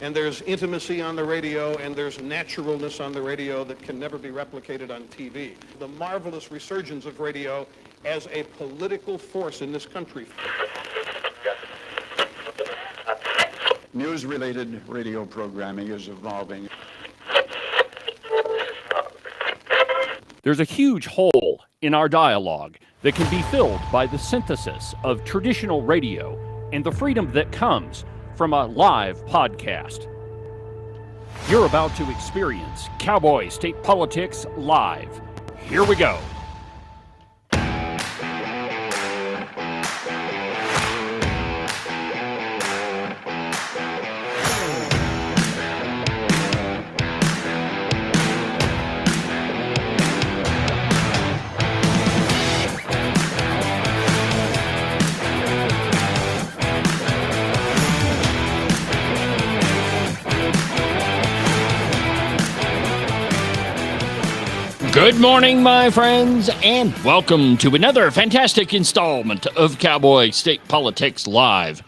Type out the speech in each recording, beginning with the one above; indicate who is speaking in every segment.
Speaker 1: and there's intimacy on the radio, and there's naturalness on the radio that can never be replicated on TV. The marvelous resurgence of radio as a political force in this country.
Speaker 2: News-related radio programming is evolving.
Speaker 3: There's a huge hole in our dialogue that can be filled by the synthesis of traditional radio and the freedom that comes from a live podcast. You're about to experience Cowboy State Politics live. Here we go. Good morning, my friends, and welcome to another fantastic installment of Cowboy State Politics Live.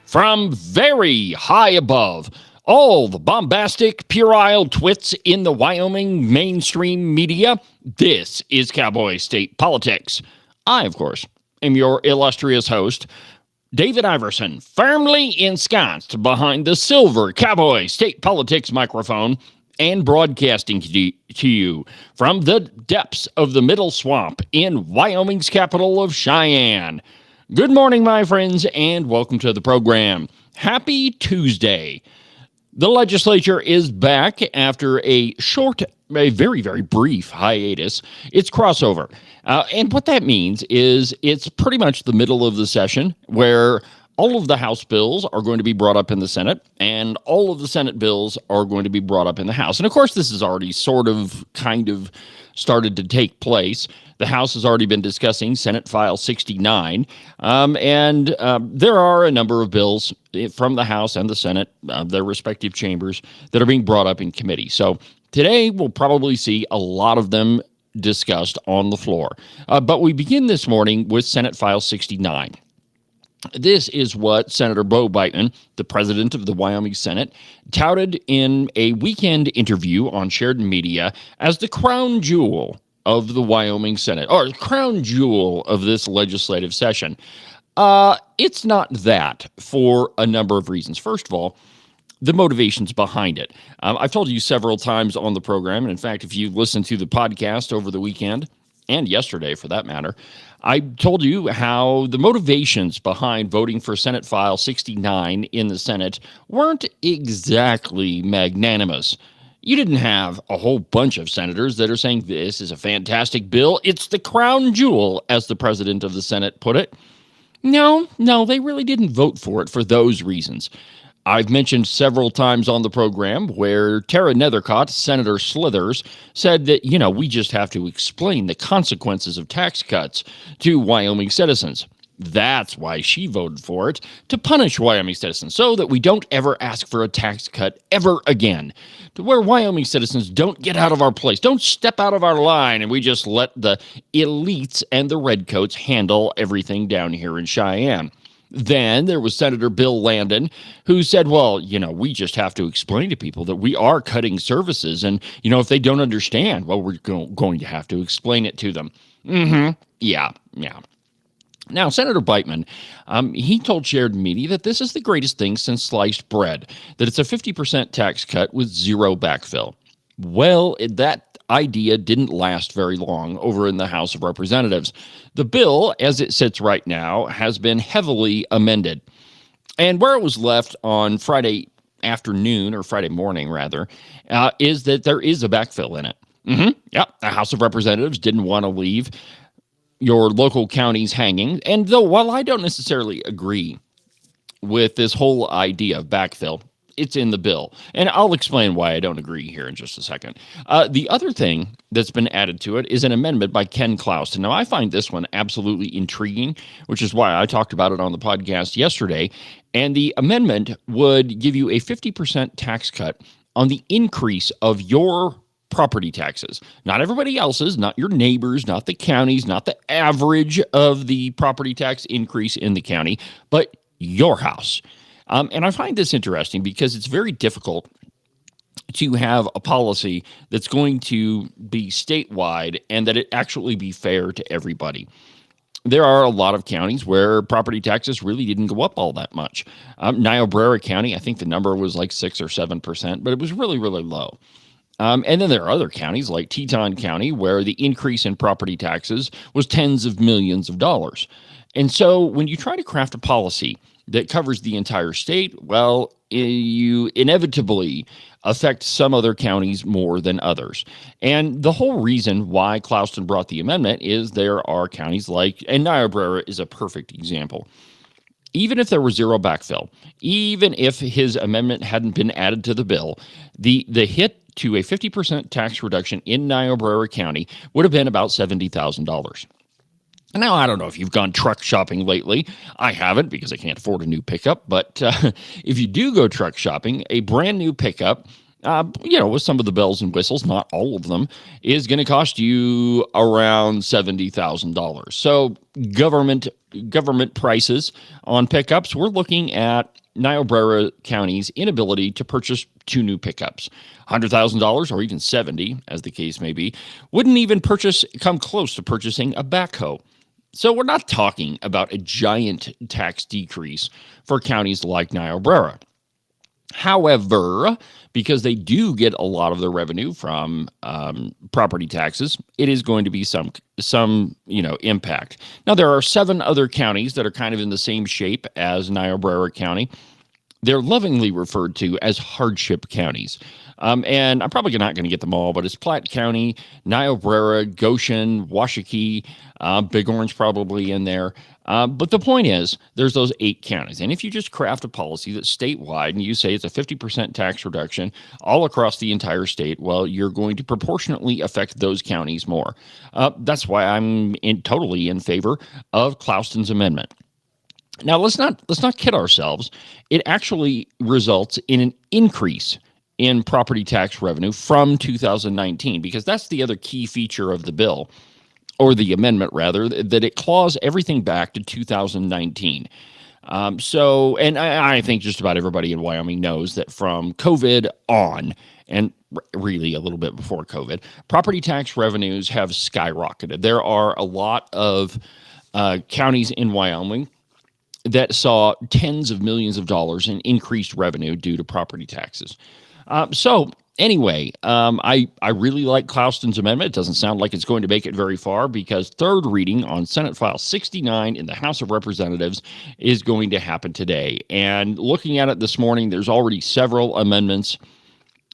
Speaker 3: From very high above all the bombastic, puerile twits in the Wyoming mainstream media, this is Cowboy State Politics. I, of course, am your illustrious host, David Iverson, firmly ensconced behind the silver Cowboy State Politics microphone and broadcasting to you from the depths of the Middle Swamp in Wyoming's capital of Cheyenne. Good morning, my friends, and welcome to the program. Happy Tuesday. The legislature is back after a very, very brief hiatus. It's crossover. And what that means is it's pretty much the middle of the session where all of the House bills are going to be brought up in the Senate, and all of the Senate bills are going to be brought up in the House. And of course, this has already kind of started to take place. The House has already been discussing Senate File 69, and there are a number of bills from the House and the Senate, their respective chambers, that are being brought up in committee. So today, we'll probably see a lot of them discussed on the floor. But we begin this morning with Senate File 69. This is what Senator Bo Biteman, the president of the Wyoming Senate, touted in a weekend interview on shared media as the crown jewel of the Wyoming Senate, or crown jewel of this legislative session. It's not that for a number of reasons. First of all, the motivations behind it. I've told you several times on the program, and in fact, if you listened to the podcast over the weekend, and yesterday for that matter, I told you how the motivations behind voting for Senate File 69 in the Senate weren't exactly magnanimous. You didn't have a whole bunch of senators that are saying this is a fantastic bill. It's the crown jewel, as the president of the Senate put it. No, they really didn't vote for it for those reasons. I've mentioned several times on the program where Tara Nethercott, Senator Slithers, said that, we just have to explain the consequences of tax cuts to Wyoming citizens. That's why she voted for it, to punish Wyoming citizens so that we don't ever ask for a tax cut ever again, to where Wyoming citizens don't get out of our place, don't step out of our line, and we just let the elites and the redcoats handle everything down here in Cheyenne. Then there was Senator Bill Landon, who said, well, we just have to explain to people that we are cutting services. And, if they don't understand, well, we're going to have to explain it to them. Yeah. Now, Senator Biteman, he told shared media that this is the greatest thing since sliced bread, that it's a 50% tax cut with zero backfill. Well, that idea didn't last very long over in the House of Representatives. The bill, as it sits right now, has been heavily amended. And where it was left on Friday afternoon, or Friday morning, rather, is that there is a backfill in it. The House of Representatives didn't want to leave your local counties hanging. And though, while I don't necessarily agree with this whole idea of backfill, it's in the bill. And I'll explain why I don't agree here in just a second. The other thing that's been added to it is an amendment by Ken Klauston. Now, I find this one absolutely intriguing, which is why I talked about it on the podcast yesterday. And the amendment would give you a 50% tax cut on the increase of your property taxes. Not everybody else's, not your neighbors, not the counties, not the average of the property tax increase in the county, but your house. And I find this interesting because it's very difficult to have a policy that's going to be statewide and that it actually be fair to everybody. There are a lot of counties where property taxes really didn't go up all that much. Niobrara County, I think the number was like 6 or 7%, but it was really, really low. And then there are other counties like Teton County where the increase in property taxes was tens of millions of dollars. And so when you try to craft a policy that covers the entire state, well, you inevitably affect some other counties more than others. And the whole reason why Clouston brought the amendment is there are counties like, and Niobrara is a perfect example. Even if there was zero backfill, even if his amendment hadn't been added to the bill, the hit to a 50% tax reduction in Niobrara County would have been about $70,000. Now, I don't know if you've gone truck shopping lately. I haven't because I can't afford a new pickup. But if you do go truck shopping, a brand new pickup, with some of the bells and whistles, not all of them, is going to cost you around $70,000. So government prices on pickups, we're looking at Niobrara County's inability to purchase two new pickups. $100,000 or even $70,000, as the case may be, wouldn't even come close to purchasing a backhoe. So we're not talking about a giant tax decrease for counties like Niobrara. However, because they do get a lot of their revenue from property taxes, it is going to be some impact. Now, there are 7 other counties that are kind of in the same shape as Niobrara County. They're lovingly referred to as hardship counties. And I'm probably not going to get them all, but it's Platte County, Niobrara, Goshen, Washakie, Big Orange probably in there. But the point is, there's those 8 counties. And if you just craft a policy that's statewide and you say it's a 50% tax reduction all across the entire state, well, you're going to proportionately affect those counties more. That's why I'm totally in favor of Clouston's amendment. Now, let's not kid ourselves. It actually results in an increase in property tax revenue from 2019, because that's the other key feature of the bill, or the amendment rather, that it claws everything back to 2019. And I think just about everybody in Wyoming knows that from COVID on, and really a little bit before COVID, property tax revenues have skyrocketed. There are a lot of counties in Wyoming that saw tens of millions of dollars in increased revenue due to property taxes. Anyway, I really like Clouston's amendment. It doesn't sound like it's going to make it very far because third reading on Senate File 69 in the House of Representatives is going to happen today. And looking at it this morning, there's already several amendments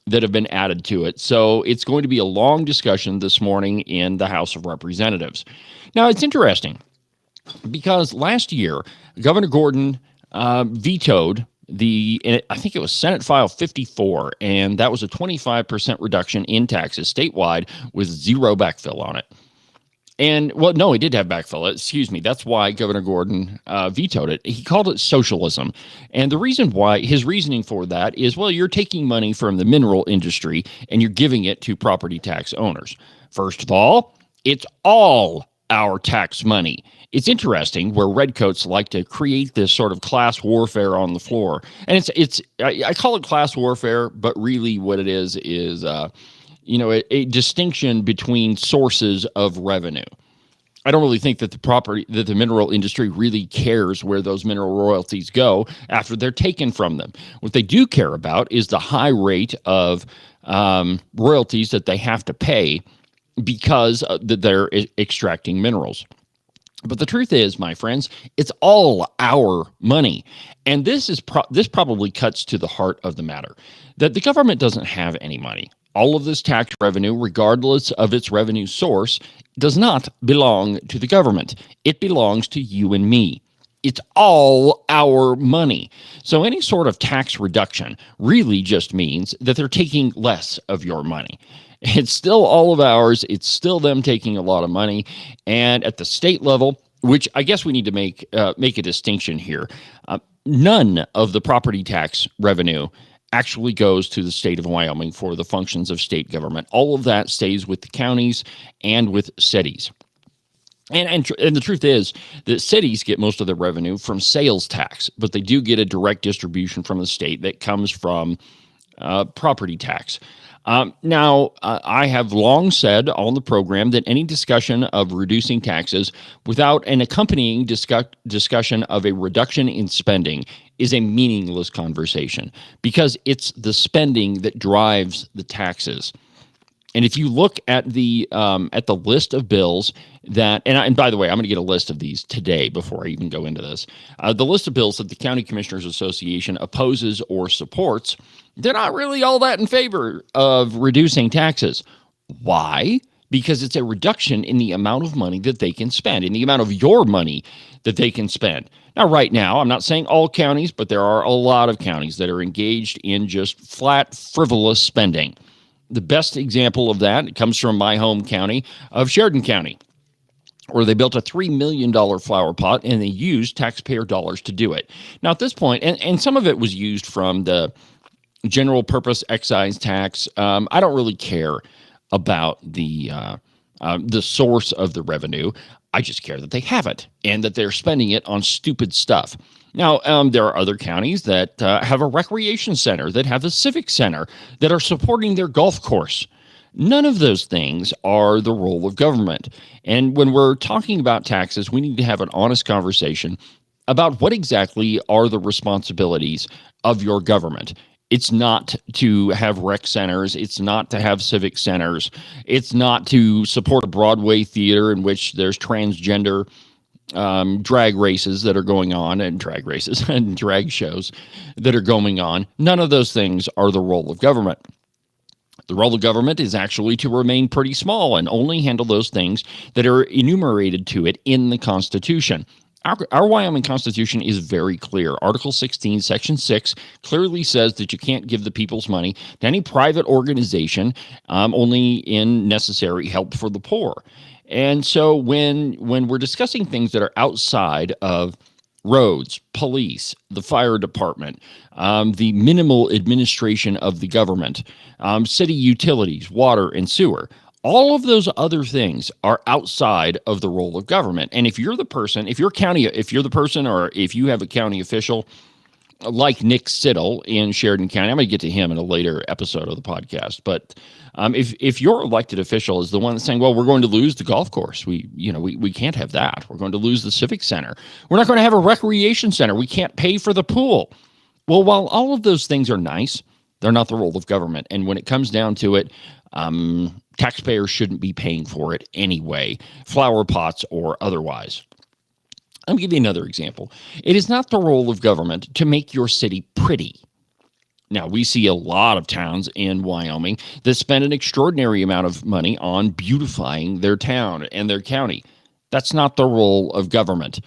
Speaker 3: that have been added to it. So it's going to be a long discussion this morning in the House of Representatives. Now, it's interesting because last year, Governor Gordon vetoed I think it was Senate File 54, and that was a 25% reduction in taxes statewide with zero backfill on it. And, well, no, it did have backfill. Excuse me. That's why Governor Gordon vetoed it. He called it socialism. And the reason why, his reasoning for that is, well, you're taking money from the mineral industry and you're giving it to property tax owners. First of all, it's all our tax money. It's interesting where redcoats like to create this sort of class warfare on the floor. And I call it class warfare, but really what it is a distinction between sources of revenue. I don't really think that the mineral industry really cares where those mineral royalties go after they're taken from them. What they do care about is the high rate of royalties that they have to pay because they're extracting minerals. But the truth is, my friends, it's all our money. And this probably cuts to the heart of the matter, that the government doesn't have any money. All of this tax revenue, regardless of its revenue source, does not belong to the government. It belongs to you and me. It's all our money. So any sort of tax reduction really just means that they're taking less of your money. It's still all of ours. It's still them taking a lot of money. And at the state level, which I guess we need to make a distinction here, none of the property tax revenue actually goes to the state of Wyoming for the functions of state government. All of that stays with the counties and with cities. And the truth is that cities get most of their revenue from sales tax, but they do get a direct distribution from the state that comes from property tax. I have long said on the program that any discussion of reducing taxes without an accompanying discussion of a reduction in spending is a meaningless conversation, because it's the spending that drives the taxes. And if you look at the list of bills that, and by the way, I'm going to get a list of these today before I even go into this. The list of bills that the County Commissioners Association opposes or supports, they're not really all that in favor of reducing taxes. Why? Because it's a reduction in the amount of money that they can spend, in the amount of your money that they can spend. Now, right now, I'm not saying all counties, but there are a lot of counties that are engaged in just flat, frivolous spending. The best example of that comes from my home county of Sheridan County, where they built a $3 million flower pot and they used taxpayer dollars to do it. Now, at this point, and some of it was used from the general purpose excise tax. I don't really care about the source of the revenue. I just care that they have it and that they're spending it on stupid stuff. Now, there are other counties that have a recreation center, that have a civic center, that are supporting their golf course. None of those things are the role of government. And when we're talking about taxes, we need to have an honest conversation about what exactly are the responsibilities of your government. It's not to have rec centers. It's not to have civic centers. It's not to support a Broadway theater in which there's transgender drag races that are going on, and drag races and drag shows that are going on. None of those things are the role of government. The role of government is actually to remain pretty small and only handle those things that are enumerated to it in the Constitution. Our Wyoming Constitution is very clear. Article 16, Section 6 clearly says that you can't give the people's money to any private organization, only in necessary help for the poor. And so when we're discussing things that are outside of roads, police, the fire department, the minimal administration of the government, city utilities, water and sewer, all of those other things are outside of the role of government. And if you're the person, or if you have a county official like Nick Siddle in Sheridan County, I'm going to get to him in a later episode of the podcast. But if your elected official is the one that's saying, well, we're going to lose the golf course, we can't have that. We're going to lose the civic center. We're not going to have a recreation center. We can't pay for the pool. Well, while all of those things are nice, they're not the role of government. And when it comes down to it, taxpayers shouldn't be paying for it anyway, flower pots or otherwise. I'll give you another example. It is not the role of government to make your city pretty. Now, we see a lot of towns in Wyoming that spend an extraordinary amount of money on beautifying their town and their county. That's not the role of government.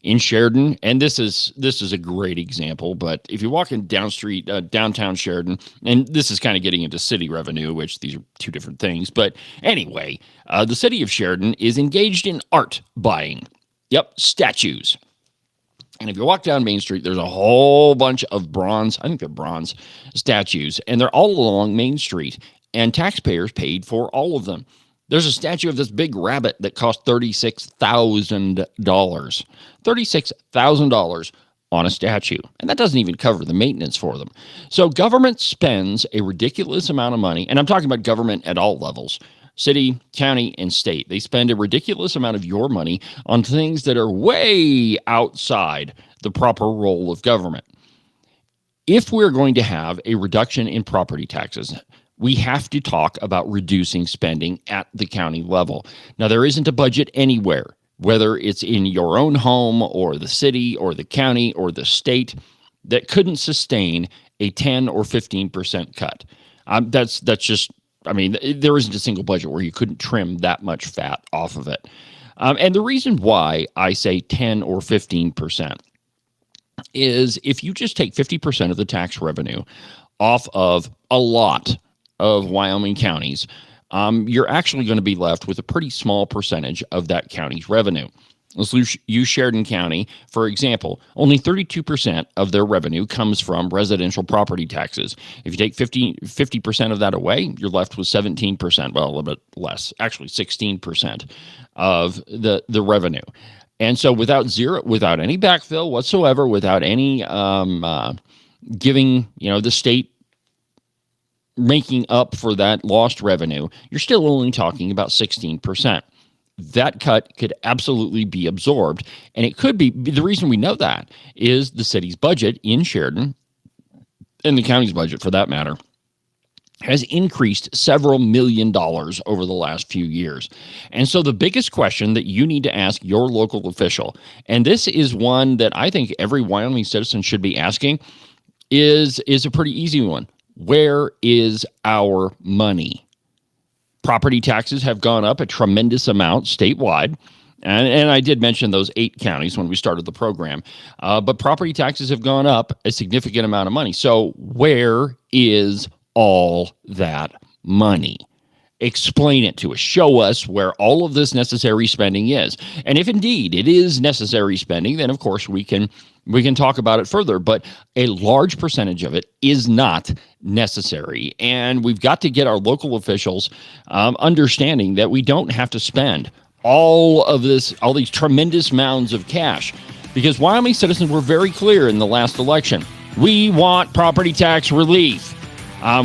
Speaker 3: In Sheridan, and this is a great example, but if you're walking downtown Sheridan, and this is kind of getting into city revenue, which these are two different things, but anyway, the city of Sheridan is engaged in art buying. Yep, statues. And if you walk down Main Street, there's a whole bunch of bronze statues, and they're all along Main Street, and taxpayers paid for all of them. There's a statue of this big rabbit that cost $36,000. $36,000 on a statue. And that doesn't even cover the maintenance for them. So government spends a ridiculous amount of money, and I'm talking about government at all levels, city, county, and state. They spend a ridiculous amount of your money on things that are way outside the proper role of government. If we're going to have a reduction in property taxes, we have to talk about reducing spending at the county level. Now, there isn't a budget anywhere, whether it's in your own home or the city or the county or the state, that couldn't sustain a 10 or 15% cut. That's just, there isn't a single budget where you couldn't trim that much fat off of it. And the reason why I say 10 or 15% is if you just take 50% of the tax revenue off of a lot of Wyoming counties, you're actually going to be left with a pretty small percentage of that county's revenue. Let's use Sheridan County, for example. Only 32% of their revenue comes from residential property taxes. If you take 50% of that away, you're left with 17%, well, a little bit less, actually 16% of the revenue. And so without any backfill whatsoever, without any giving, the state making up for that lost revenue, you're still only talking about 16%. That cut could absolutely be absorbed. And it could be, the reason we know that is the city's budget in Sheridan, and the county's budget for that matter, has increased several $1 million over the last few years. And so the biggest question that you need to ask your local official, and this is one that I think every Wyoming citizen should be asking, is a pretty easy one. Where is our money? Property taxes have gone up a tremendous amount statewide. And I did mention those 8 counties when we started the program. But property taxes have gone up a significant amount of money. So where is all that money? Explain it to us. Show us where all of this necessary spending is. And if indeed it is necessary spending, then of course we can talk about it further. But a large percentage of it is not necessary. And we've got to get our local officials understanding that we don't have to spend all these tremendous mounds of cash. Because Wyoming citizens were very clear in the last election. We want property tax relief.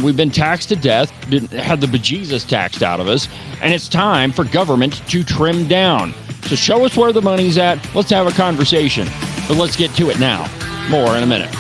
Speaker 3: We've been taxed to death, had the bejesus taxed out of us, and it's time for government to trim down. So show us where the money's at. Let's have a conversation. But let's get to it now. More in a minute.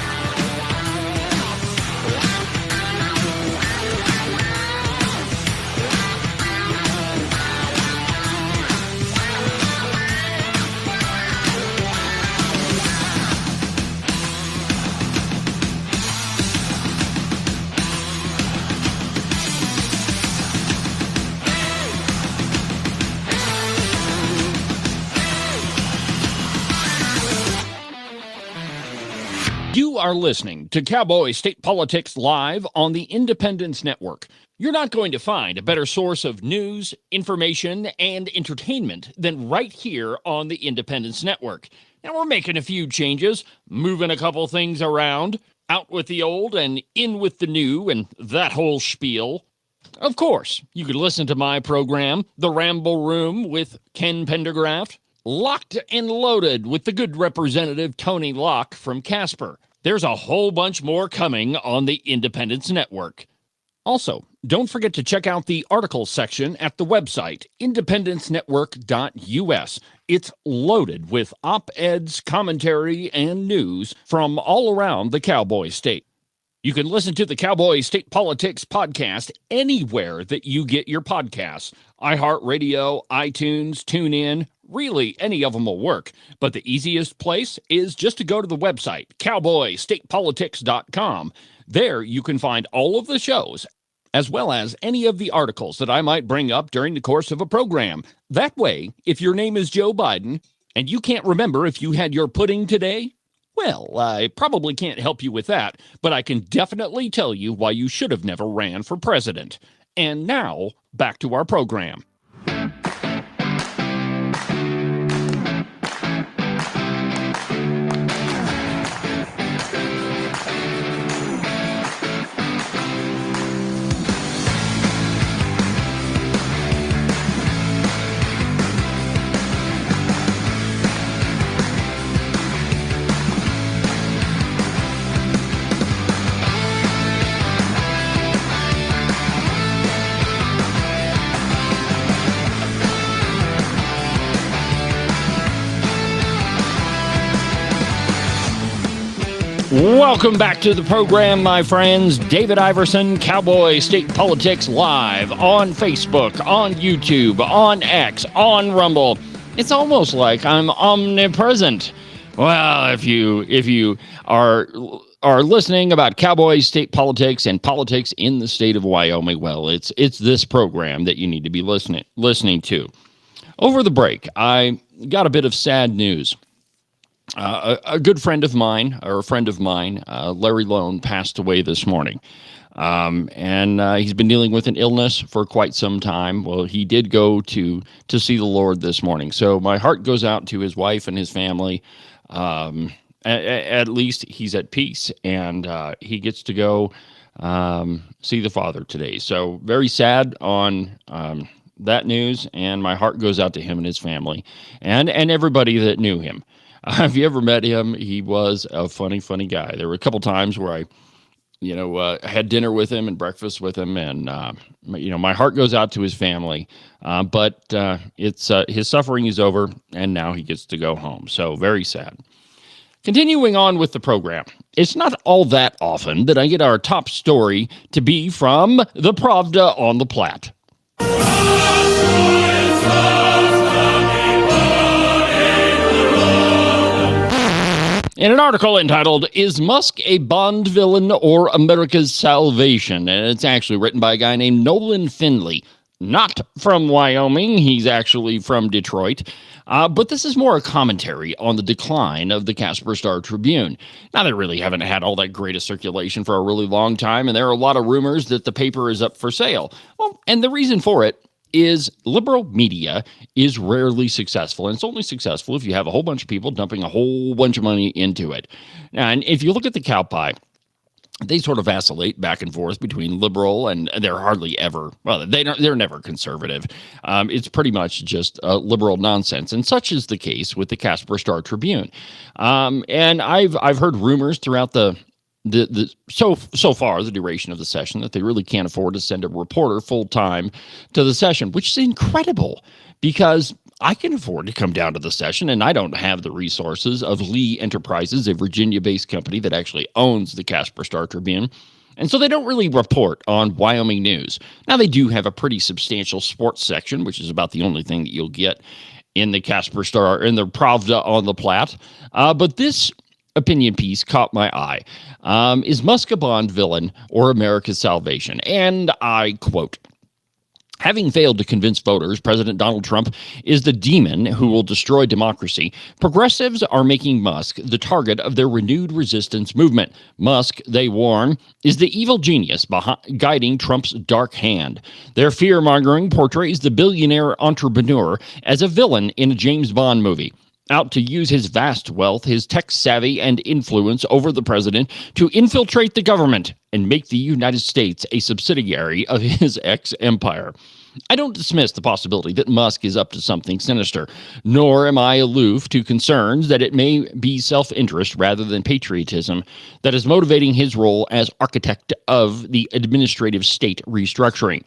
Speaker 3: You are listening to Cowboy State Politics Live on the Independence Network. You're not going to find a better source of news, information, and entertainment than right here on the Independence Network. Now, we're making a few changes, moving a couple things around, out with the old and in with the new, and that whole spiel. Of course, you could listen to my program, The Ramble Room with Ken Pendergraft, Locked and Loaded with the good Representative Tony Locke from Casper. There's a whole bunch more coming on the Independence Network. Also, don't forget to check out the articles section at the website, independencenetwork.us. It's loaded with op-eds, commentary, and news from all around the Cowboy State. You can listen to the Cowboy State Politics podcast anywhere that you get your podcasts. iHeartRadio, iTunes, TuneIn, really any of them will work. But the easiest place is just to go to the website, cowboystatepolitics.com. There you can find all of the shows, as well as any of the articles that I might bring up during the course of a program. That way, if your name is Joe Biden and you can't remember if you had your pudding today, well, I probably can't help you with that, but I can definitely tell you why you should have never ran for president. And now, back to our program. Welcome back to the program, my friends. David Iverson, Cowboy State Politics Live on Facebook, on YouTube, on X, on Rumble. It's almost like I'm omnipresent. Well, if you are listening about Cowboy State politics and politics in the state of Wyoming, well, it's this program that you need to be listening to. Over the break, I got a bit of sad news. A good friend of mine, Larry Lone, passed away this morning. and he's been dealing with an illness for quite some time. Well, he did go to see the Lord this morning. So my heart goes out to his wife and his family. At least he's at peace, and he gets to go see the Father today. So very sad on that news, and my heart goes out to him and his family, and everybody that knew him. Have you ever met him? He was a funny guy. There were a couple times where I had dinner with him and breakfast with him, and my heart goes out to his family. But it's his suffering is over, and now he gets to go home. So very sad. Continuing on with the program, it's not all that often that I get our top story to be from the Pravda on the Platte. In an article entitled, "Is Musk a Bond Villain or America's Salvation?" And it's actually written by a guy named Nolan Finley. Not from Wyoming, he's actually from Detroit. But this is more a commentary on the decline of the Casper Star-Tribune. Now, they really haven't had all that great a circulation for a really long time, and there are a lot of rumors that the paper is up for sale. Well, and the reason for it is liberal media is rarely successful, and it's only successful if you have a whole bunch of people dumping a whole bunch of money into it. And if you look at the cow pie, they sort of vacillate back and forth between liberal and they're hardly ever, well, they're never conservative. It's pretty much just liberal nonsense, and such is the case with the Casper Star-Tribune. And I've heard rumors throughout so far the duration of the session that they really can't afford to send a reporter full time to the session, which is incredible because I can afford to come down to the session, and I don't have the resources of Lee Enterprises, a Virginia-based company that actually owns the Casper Star-Tribune. And so they don't really report on Wyoming news. Now, they do have a pretty substantial sports section, which is about the only thing that you'll get in the Casper Star, in the Pravda on the Platte. But this opinion piece caught my eye. Is Musk a Bond villain or America's salvation? And I quote, "Having failed to convince voters President Donald Trump is the demon who will destroy democracy, progressives are making Musk the target of their renewed resistance movement. Musk, they warn, is the evil genius guiding Trump's dark hand. Their fear-mongering portrays the billionaire entrepreneur as a villain in a James Bond movie, out to use his vast wealth, his tech savvy, and influence over the president to infiltrate the government and make the United States a subsidiary of his ex-empire. I don't dismiss the possibility that Musk is up to something sinister, nor am I aloof to concerns that it may be self-interest rather than patriotism that is motivating his role as architect of the administrative state restructuring.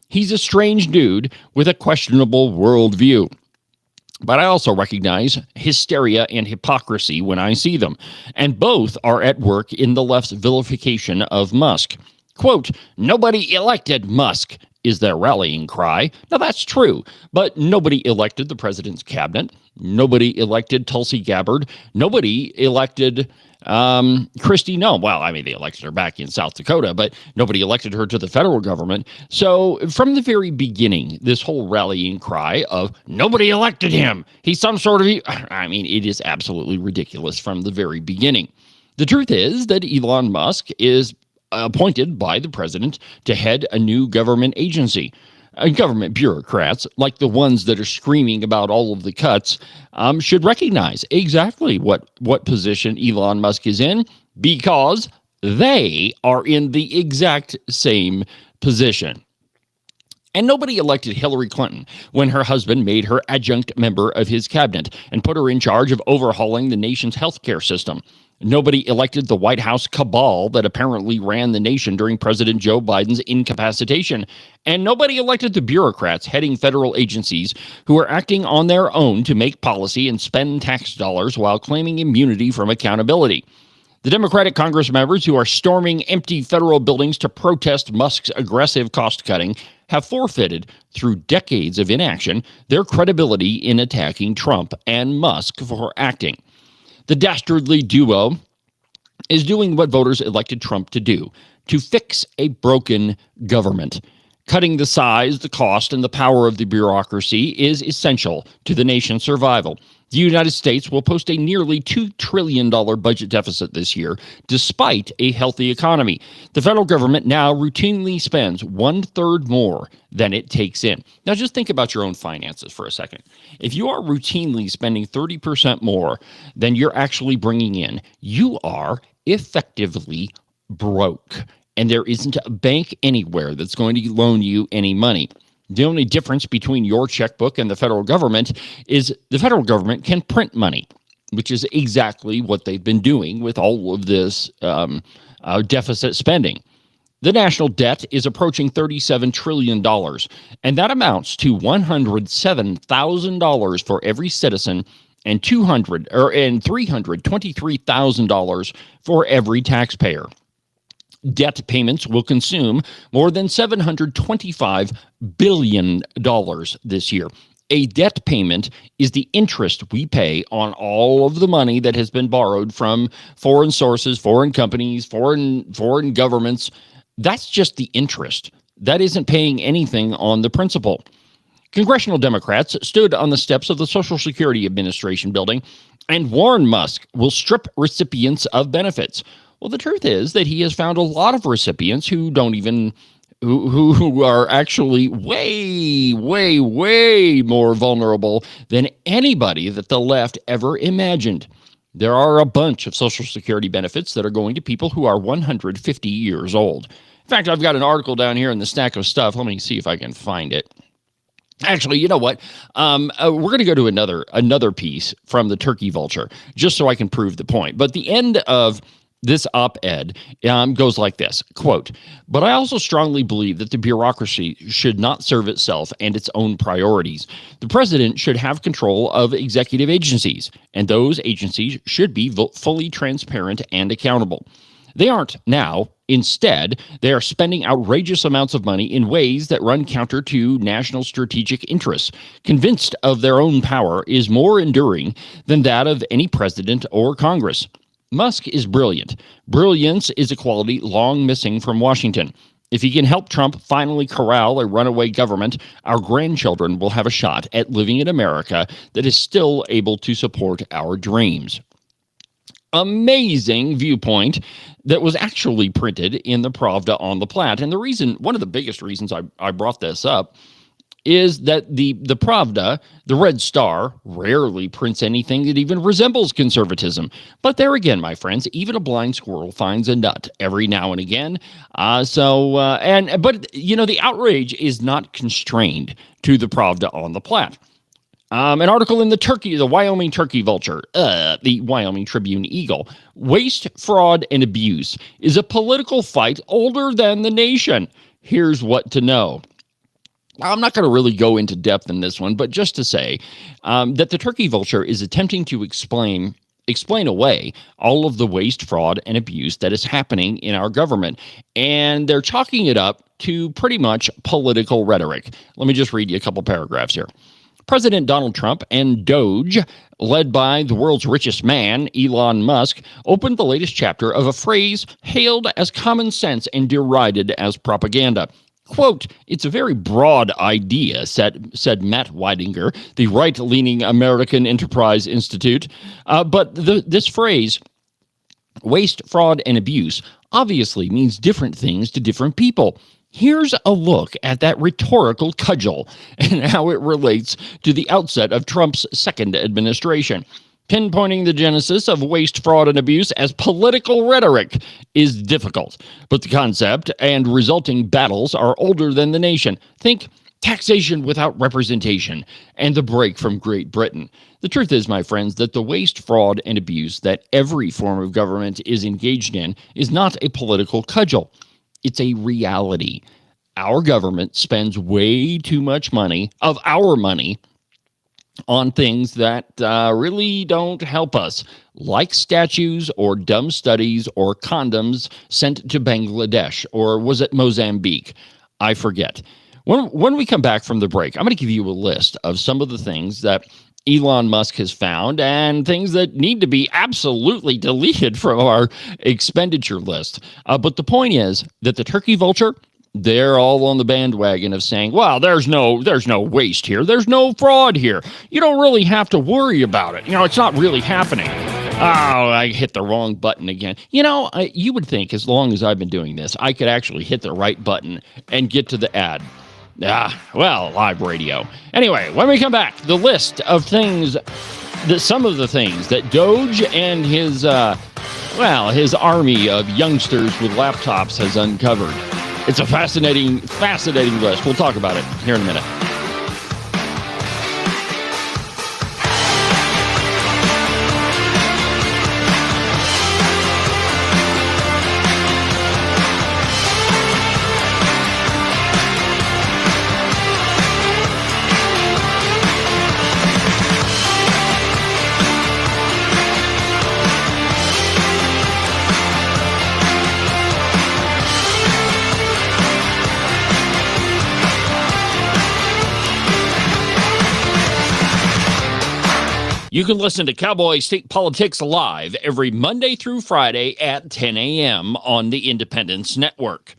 Speaker 3: He's a strange dude with a questionable worldview. But I also recognize hysteria and hypocrisy when I see them, and both are at work in the left's vilification of Musk. Quote, "Nobody elected Musk," is their rallying cry. Now, that's true, but nobody elected the president's cabinet. Nobody elected Tulsi Gabbard. Nobody elected Kristi Noem. Well, I mean, they elected her back in South Dakota, but nobody elected her to the federal government. So from the very beginning, this whole rallying cry of nobody elected him, he's some sort of, I mean, it is absolutely ridiculous from the very beginning. The truth is that Elon Musk is appointed by the president to head a new government agency. Government bureaucrats, like the ones that are screaming about all of the cuts, should recognize exactly what position Elon Musk is in, because they are in the exact same position. And nobody elected Hillary Clinton when her husband made her adjunct member of his cabinet and put her in charge of overhauling the nation's healthcare system. Nobody elected the White House cabal that apparently ran the nation during President Joe Biden's incapacitation. And nobody elected the bureaucrats heading federal agencies who are acting on their own to make policy and spend tax dollars while claiming immunity from accountability. The Democratic Congress members who are storming empty federal buildings to protest Musk's aggressive cost-cutting have forfeited, through decades of inaction, their credibility in attacking Trump and Musk for acting. The dastardly duo is doing what voters elected Trump to do, to fix a broken government. Cutting the size, the cost, and the power of the bureaucracy is essential to the nation's survival. The United States will post a nearly $2 trillion budget deficit this year, despite a healthy economy. The federal government now routinely spends one-third more than it takes in. Now, just think about your own finances for a second. If you are routinely spending 30% more than you're actually bringing in, you are effectively broke. And there isn't a bank anywhere that's going to loan you any money. The only difference between your checkbook and the federal government is the federal government can print money, which is exactly what they've been doing with all of this deficit spending. The national debt is approaching $37 trillion, and that amounts to $107,000 for every citizen and $323,000 for every taxpayer. Debt payments will consume more than $725 billion this year. A debt payment is the interest we pay on all of the money that has been borrowed from foreign sources, foreign companies, foreign governments. That's just the interest. That isn't paying anything on the principal. Congressional Democrats stood on the steps of the Social Security Administration building and warned Musk will strip recipients of benefits. Well, the truth is that he has found a lot of recipients who are actually way more vulnerable than anybody that the left ever imagined. There are a bunch of Social Security benefits that are going to people who are 150 years old. In fact, I've got an article down here in the stack of stuff. Let me see if I can find it. Actually, you know what? We're going to go to another piece from the Turkey Vulture, just so I can prove the point. But the end of this op-ed goes like this, quote, "But I also strongly believe that the bureaucracy should not serve itself and its own priorities. The president should have control of executive agencies, and those agencies should be fully transparent and accountable. They aren't now. Instead, they are spending outrageous amounts of money in ways that run counter to national strategic interests, convinced of their own power is more enduring than that of any president or Congress. Musk is brilliant. Brilliance is a quality long missing from Washington. If he can help Trump finally corral a runaway government, our grandchildren will have a shot at living in America that is still able to support our dreams." Amazing viewpoint that was actually printed in the Pravda on the Platte. And one of the biggest reasons I brought this up is that the Pravda, the Red Star, rarely prints anything that even resembles conservatism. But there again, my friends, even a blind squirrel finds a nut every now and again. But the outrage is not constrained to the Pravda on the Platte. An article in the Wyoming Turkey Vulture, the Wyoming Tribune Eagle. Waste, fraud, and abuse is a political fight older than the nation. Here's what to know. I'm not going to really go into depth in this one, but just to say that the Turkey Vulture is attempting to explain away all of the waste, fraud, and abuse that is happening in our government. And they're chalking it up to pretty much political rhetoric. Let me just read you a couple paragraphs here. President Donald Trump and Doge, led by the world's richest man, Elon Musk, opened the latest chapter of a phrase hailed as common sense and derided as propaganda. Quote, "It's a very broad idea," said Matt Weidinger, the right-leaning American Enterprise Institute. But this phrase, waste, fraud, and abuse, obviously means different things to different people. Here's a look at that rhetorical cudgel and how it relates to the outset of Trump's second administration. Pinpointing the genesis of waste, fraud, and abuse as political rhetoric is difficult, but the concept and resulting battles are older than the nation. Think taxation without representation and the break from Great Britain. The truth is, my friends, that the waste, fraud, and abuse that every form of government is engaged in is not a political cudgel. It's a reality. Our government spends way too much money, of our money, on things that really don't help us, like statues or dumb studies or condoms sent to Bangladesh, or was it Mozambique? I forget. When we come back from the break, I'm going to give you a list of some of the things that Elon Musk has found and things that need to be absolutely deleted from our expenditure list. But the point is that the Turkey Vulture, they're all on the bandwagon of saying, well, there's no waste here. There's no fraud here. You don't really have to worry about it. It's not really happening. Oh, I hit the wrong button again. You would think as long as I've been doing this, I could actually hit the right button and get to the ad. Live radio. Anyway, when we come back, the list of things, some of the things that Doge and his army of youngsters with laptops has uncovered. It's a fascinating list. We'll talk about it here in a minute. You can listen to Cowboy State Politics Live every Monday through Friday at 10 a.m. on the Independence Network.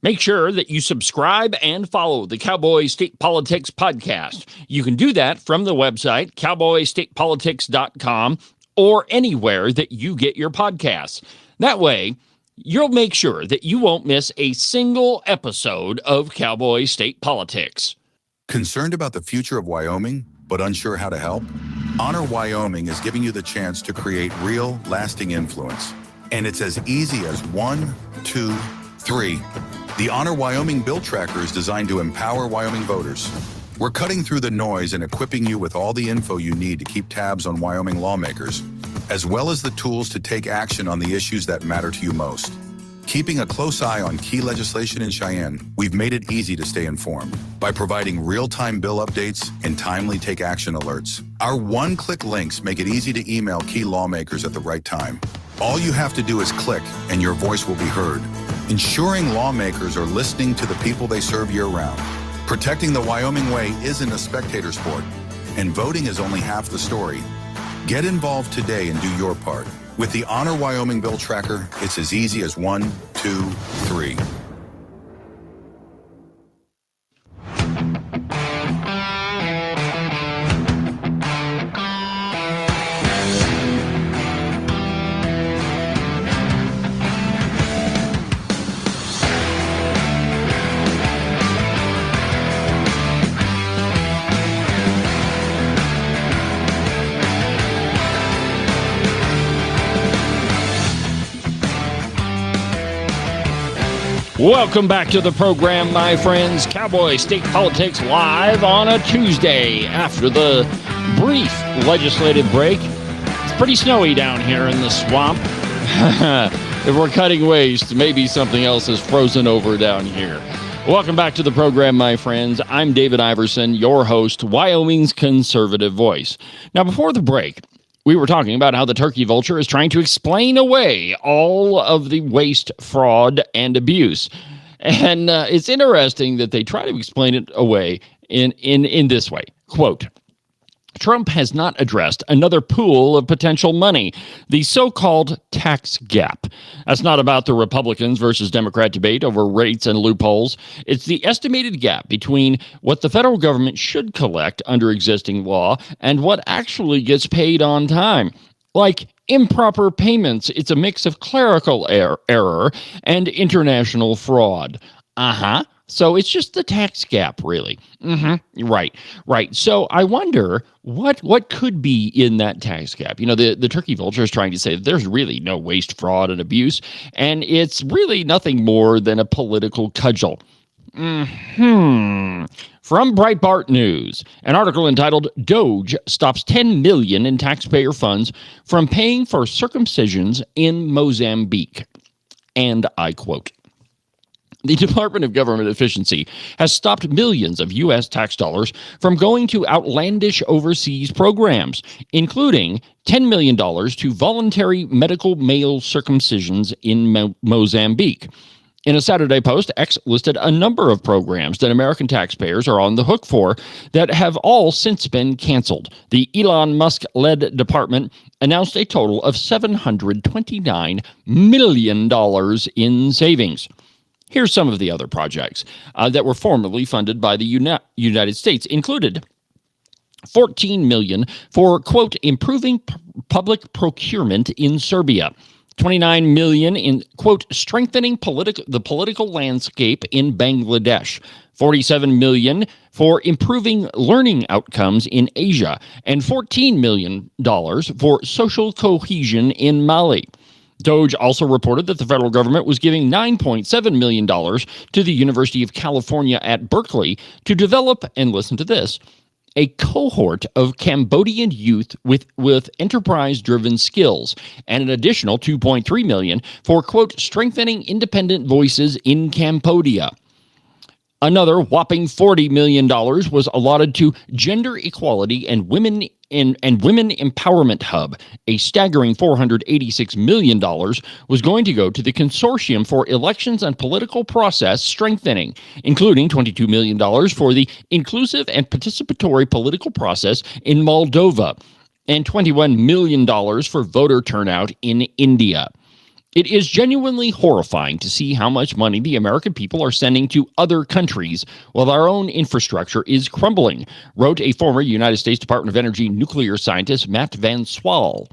Speaker 3: Make sure that you subscribe and follow the Cowboy State Politics podcast. You can do that from the website, cowboystatepolitics.com, or anywhere that you get your podcasts. That way, you'll make sure that you won't miss a single episode of Cowboy State Politics.
Speaker 4: Concerned about the future of Wyoming, but unsure how to help? Honor Wyoming is giving you the chance to create real, lasting influence. And it's as easy as 1, 2, 3. The Honor Wyoming Bill Tracker is designed to empower Wyoming voters. We're cutting through the noise and equipping you with all the info you need to keep tabs on Wyoming lawmakers, as well as the tools to take action on the issues that matter to you most. Keeping a close eye on key legislation in Cheyenne, we've made it easy to stay informed by providing real-time bill updates and timely take action alerts. Our one-click links make it easy to email key lawmakers at the right time. All you have to do is click and your voice will be heard. Ensuring lawmakers are listening to the people they serve year-round. Protecting the Wyoming way isn't a spectator sport, and voting is only half the story. Get involved today and do your part. With the Honor Wyoming Bill Tracker, it's as easy as 1, 2, 3.
Speaker 3: Welcome back to the program, my friends. Cowboy State Politics Live on a Tuesday after the brief legislative break. It's pretty snowy down here in the swamp. If we're cutting waste, maybe something else is frozen over down here. Welcome back to the program, my friends. I'm David Iverson, your host, Wyoming's conservative voice. Now, before the break, we were talking about how the turkey vulture is trying to explain away all of the waste, fraud, and abuse. And it's interesting that they try to explain it away in this way. Quote, Trump has not addressed another pool of potential money, the so-called tax gap. That's not about the Republicans versus Democrat debate over rates and loopholes. It's the estimated gap between what the federal government should collect under existing law and what actually gets paid on time. Like improper payments, it's a mix of clerical error and international fraud. So it's just the tax gap, really. Right. So I wonder what could be in that tax gap. You know, the turkey vulture is trying to say that there's really no waste, fraud, and abuse, and it's really nothing more than a political cudgel. From Breitbart News, an article entitled "Doge Stops $10 Million in Taxpayer Funds from Paying for Circumcisions in Mozambique." And I quote, "The Department of Government Efficiency has stopped millions of U.S. tax dollars from going to outlandish overseas programs, including $10 million to voluntary medical male circumcisions in Mozambique." In a Saturday Post, X listed a number of programs that American taxpayers are on the hook for that have all since been canceled. The Elon Musk-led department announced a total of $729 million in savings. Here's some of the other projects that were formerly funded by the United States. Included $14 million for, quote, improving public procurement in Serbia. $29 million in, quote, strengthening the political landscape in Bangladesh. $47 million for improving learning outcomes in Asia. And $14 million for social cohesion in Mali. Doge also reported that the federal government was giving $9.7 million to the University of California at Berkeley to develop, and listen to this, a cohort of Cambodian youth with enterprise-driven skills, and an additional $2.3 million for, quote, strengthening independent voices in Cambodia. Another whopping $40 million was allotted to Gender Equality and Women Empowerment Hub. A staggering $486 million was going to go to the Consortium for Elections and Political Process Strengthening, including $22 million for the Inclusive and Participatory Political Process in Moldova, and $21 million for voter turnout in India. It is genuinely horrifying to see how much money the American people are sending to other countries while our own infrastructure is crumbling, wrote a former United States Department of Energy nuclear scientist, Matt Van Swal.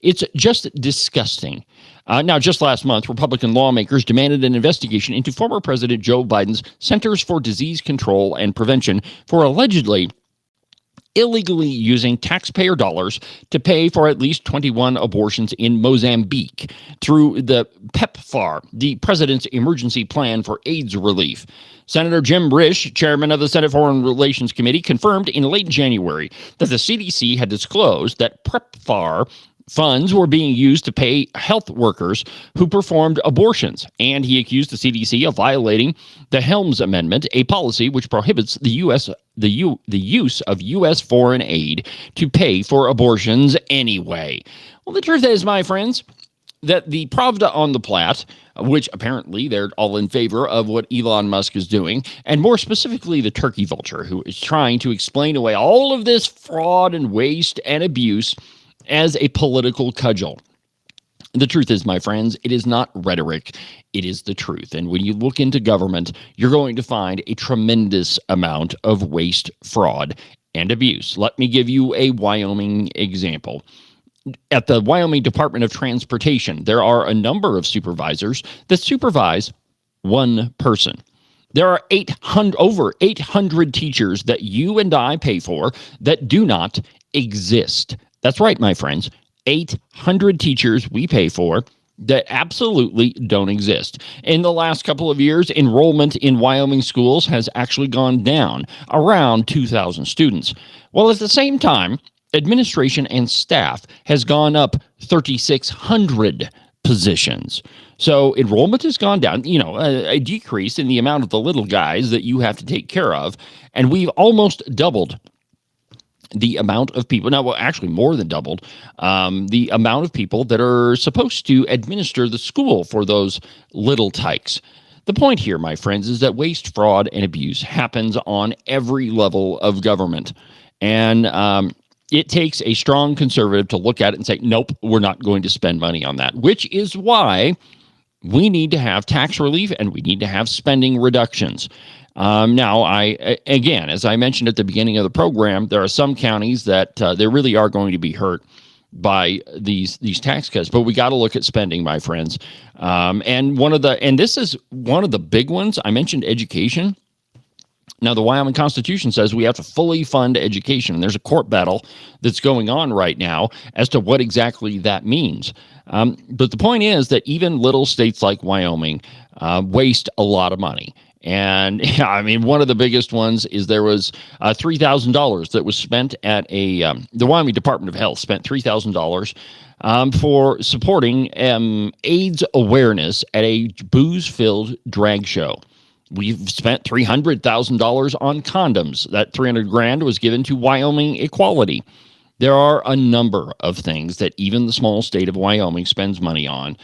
Speaker 3: It's just disgusting. Now, just last month, Republican lawmakers demanded an investigation into former President Joe Biden's Centers for Disease Control and Prevention for allegedly illegally using taxpayer dollars to pay for at least 21 abortions in Mozambique through the PEPFAR, the President's Emergency Plan for AIDS Relief. Senator Jim Risch, chairman of the Senate Foreign Relations Committee, confirmed in late January that the CDC had disclosed that PEPFAR funds were being used to pay health workers who performed abortions, and he accused the CDC of violating the Helms Amendment, a policy which prohibits the use of U.S. foreign aid to pay for abortions anyway. Well, the truth is, my friends, that the Pravda on the Platte, which apparently they're all in favor of what Elon Musk is doing, and more specifically the turkey vulture, who is trying to explain away all of this fraud and waste and abuse as a political cudgel. The truth is, my friends, it is not rhetoric. It is the truth. And when you look into government, you're going to find a tremendous amount of waste, fraud, and abuse. Let me give you a Wyoming example. At the Wyoming Department of Transportation, there are a number of supervisors that supervise one person. There are over 800 teachers that you and I pay for that do not exist. That's right, my friends. 800 teachers we pay for that absolutely don't exist. In the last couple of years, enrollment in Wyoming schools has actually gone down around 2,000 students. While at the same time, administration and staff has gone up 3,600 positions. So enrollment has gone down, a decrease in the amount of the little guys that you have to take care of. And we've almost doubled the amount of people, now, well, actually more than doubled, the amount of people that are supposed to administer the school for those little tykes. The point here, my friends, is that waste, fraud, and abuse happens on every level of government. And it takes a strong conservative to look at it and say, nope, we're not going to spend money on that, which is why we need to have tax relief and we need to have spending reductions. Now, again, as I mentioned at the beginning of the program, there are some counties that they really are going to be hurt by these tax cuts, but we got to look at spending, my friends. And this is one of the big ones. I mentioned education. Now, the Wyoming Constitution says we have to fully fund education, and there's a court battle that's going on right now as to what exactly that means. But the point is that even little states like Wyoming waste a lot of money. And I mean, one of the biggest ones is there was $3,000 that was spent at the Wyoming Department of Health spent $3,000 for supporting AIDS awareness at a booze-filled drag show. We've spent $300,000 on condoms. That $300,000 was given to Wyoming Equality. There are a number of things that even the small state of Wyoming spends money on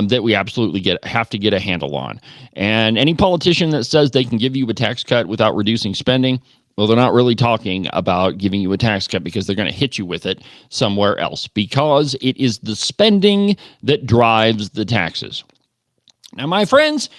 Speaker 3: that we absolutely have to get a handle on. And any politician that says they can give you a tax cut without reducing spending, well, they're not really talking about giving you a tax cut because they're going to hit you with it somewhere else, because it is the spending that drives the taxes. Now, my friends,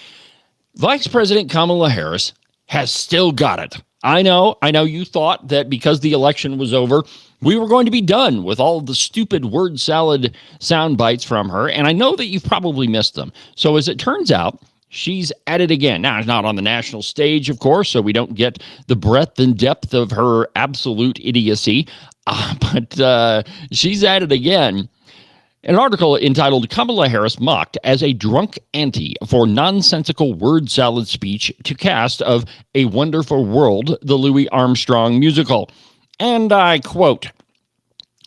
Speaker 3: Vice President Kamala Harris has still got it. I know you thought that because the election was over, we were going to be done with all of the stupid word salad sound bites from her, and I know that you've probably missed them. So as it turns out, she's at it again. Now, it's not on the national stage, of course, so we don't get the breadth and depth of her absolute idiocy, but she's at it again. An article entitled Kamala Harris Mocked as a Drunk Auntie for Nonsensical Word Salad Speech to Cast of A Wonderful World, the Louis Armstrong Musical. And I quote,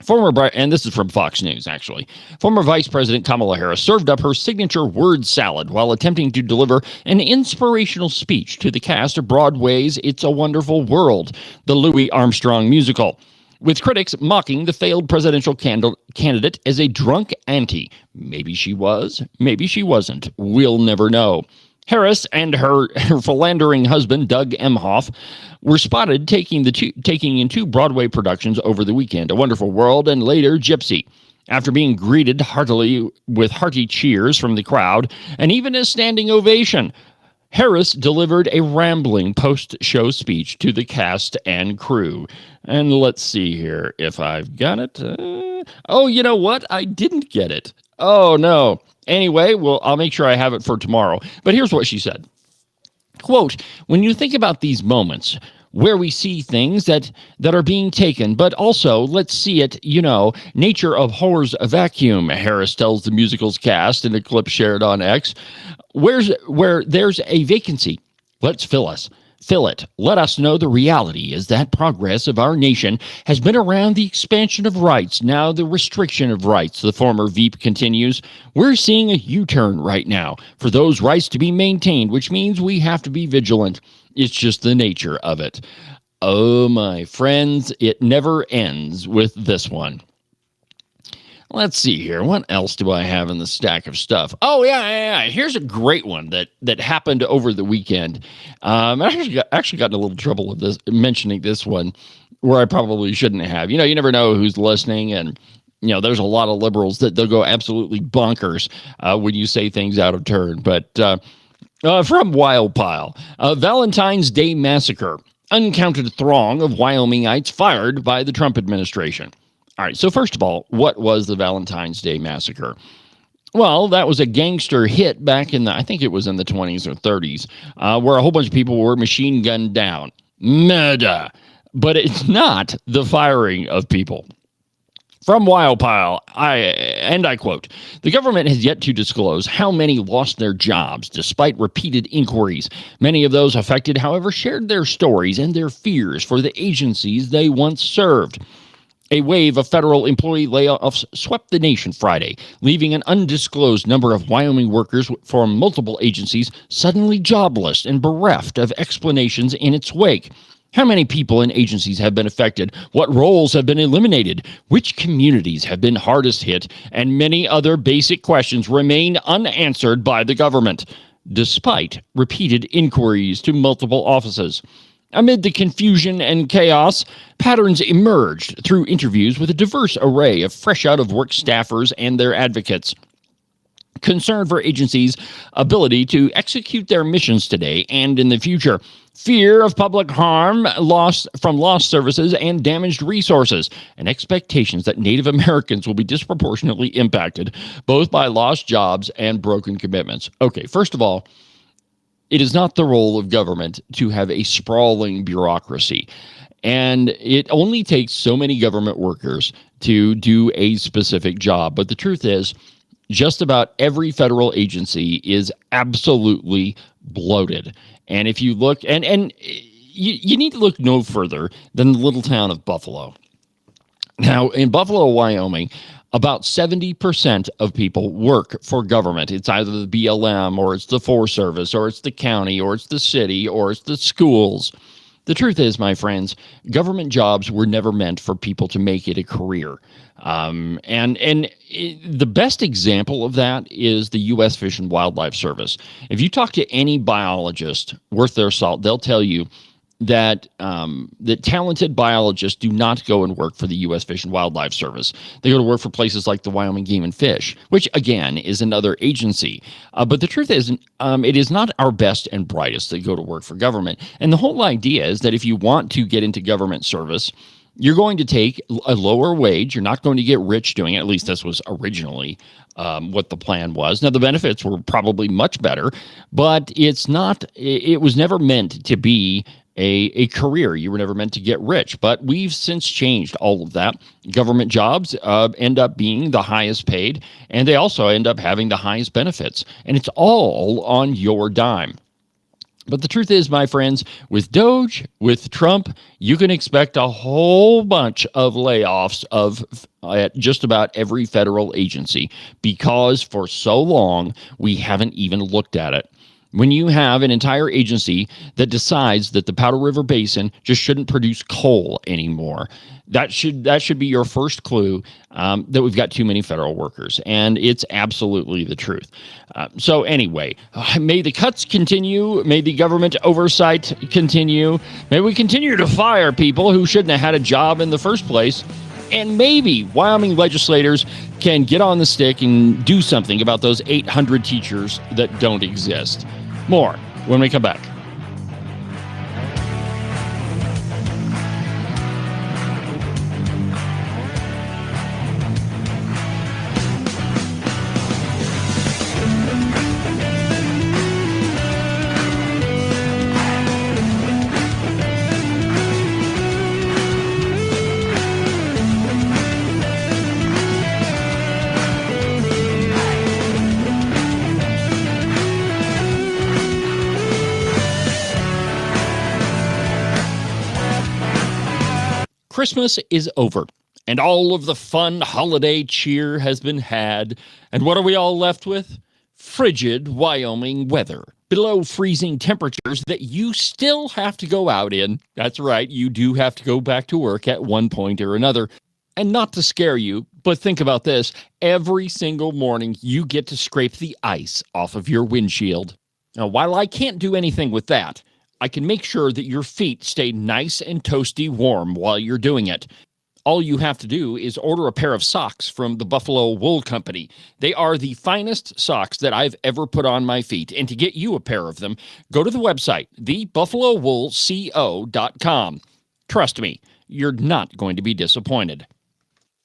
Speaker 3: and this is from Fox News, actually. Former Vice President Kamala Harris served up her signature word salad while attempting to deliver an inspirational speech to the cast of Broadway's It's a Wonderful World, the Louis Armstrong Musical, with critics mocking the failed presidential candidate as a drunk auntie. Maybe she was, maybe she wasn't. We'll never know. Harris and her philandering husband, Doug Emhoff, were spotted taking in two Broadway productions over the weekend, A Wonderful World and later Gypsy. After being greeted heartily with hearty cheers from the crowd and even a standing ovation, Harris delivered a rambling post-show speech to the cast and crew. And let's see here if I've got it. Oh, you know what? I didn't get it. Oh, no. Anyway, well, I'll make sure I have it for tomorrow. But here's what she said. Quote, when you think about these moments where we see things that are being taken, but also let's see it, nature abhors a vacuum, Harris tells the musical's cast in a clip shared on X. Where there's a vacancy, let's fill it. Let us know the reality is that progress of our nation has been around the expansion of rights, now the restriction of rights, the former Veep continues. We're seeing a U-turn right now for those rights to be maintained, which means we have to be vigilant. It's just the nature of it. Oh, my friends, it never ends with this one. Let's see here. What else do I have in the stack of stuff? Oh, yeah. Here's a great one that happened over the weekend. I actually got in a little trouble with this, mentioning this one where I probably shouldn't have. You never know who's listening, and there's a lot of liberals that they'll go absolutely bonkers when you say things out of turn. But from Wildpile, Valentine's Day Massacre. Uncounted throng of Wyomingites fired by the Trump administration. All right, so first of all, what was the Valentine's Day Massacre? Well, that was a gangster hit back in I think it was in the 20s or 30s, where a whole bunch of people were machine gunned down. Murder. But it's not the firing of people. From Wildpile, I quote, the government has yet to disclose how many lost their jobs despite repeated inquiries. Many of those affected, however, shared their stories and their fears for the agencies they once served. A wave of federal employee layoffs swept the nation Friday, leaving an undisclosed number of Wyoming workers from multiple agencies suddenly jobless and bereft of explanations in its wake. How many people and agencies have been affected? What roles have been eliminated? Which communities have been hardest hit? And many other basic questions remain unanswered by the government, despite repeated inquiries to multiple offices. Amid the confusion and chaos, patterns emerged through interviews with a diverse array of fresh-out-of-work staffers and their advocates. Concern for agencies' ability to execute their missions today and in the future. Fear of public harm, lost services and damaged resources, and expectations that Native Americans will be disproportionately impacted, both by lost jobs and broken commitments. Okay, first of all, it is not the role of government to have a sprawling bureaucracy, and it only takes so many government workers to do a specific job. But the truth is, just about every federal agency is absolutely bloated. And if you look, and you need to look no further than the little town of Buffalo. Now, in Buffalo, Wyoming, about 70% of people work for government. It's either the BLM, or it's the Forest Service, or it's the county, or it's the city, or it's the schools. The truth is, my friends, government jobs were never meant for people to make it a career. The best example of that is the U.S. Fish and Wildlife Service. If you talk to any biologist worth their salt, they'll tell you that talented biologists do not go and work for the U.S. Fish and Wildlife Service. They go to work for places like the Wyoming Game and Fish, which, again, is another agency. But the truth is, it is not our best and brightest that go to work for government. And the whole idea is that if you want to get into government service, you're going to take a lower wage. You're not going to get rich doing it. At least this was originally what the plan was. Now, the benefits were probably much better, but it was never meant to be a career. You were never meant to get rich, but we've since changed all of that. Government jobs end up being the highest paid, and they also end up having the highest benefits, and it's all on your dime. But the truth is, my friends, with Doge, with Trump, you can expect a whole bunch of layoffs at just about every federal agency, because for so long we haven't even looked at it. When you have an entire agency that decides that the Powder River Basin just shouldn't produce coal anymore, that should be your first clue that we've got too many federal workers, and it's absolutely the truth. So anyway, may the cuts continue. May the government oversight continue. May we continue to fire people who shouldn't have had a job in the first place. And maybe Wyoming legislators can get on the stick and do something about those 800 teachers that don't exist. More when we come back. Christmas is over, and all of the fun holiday cheer has been had. And what are we all left with? Frigid Wyoming weather. Below freezing temperatures that you still have to go out in. That's right, you do have to go back to work at one point or another. And not to scare you, but think about this. Every single morning, you get to scrape the ice off of your windshield. Now, while I can't do anything with that, I can make sure that your feet stay nice and toasty warm while you're doing it. All you have to do is order a pair of socks from the Buffalo Wool Company. They are the finest socks that I've ever put on my feet. And to get you a pair of them, go to the website, thebuffalowoolco.com. Trust me, you're not going to be disappointed.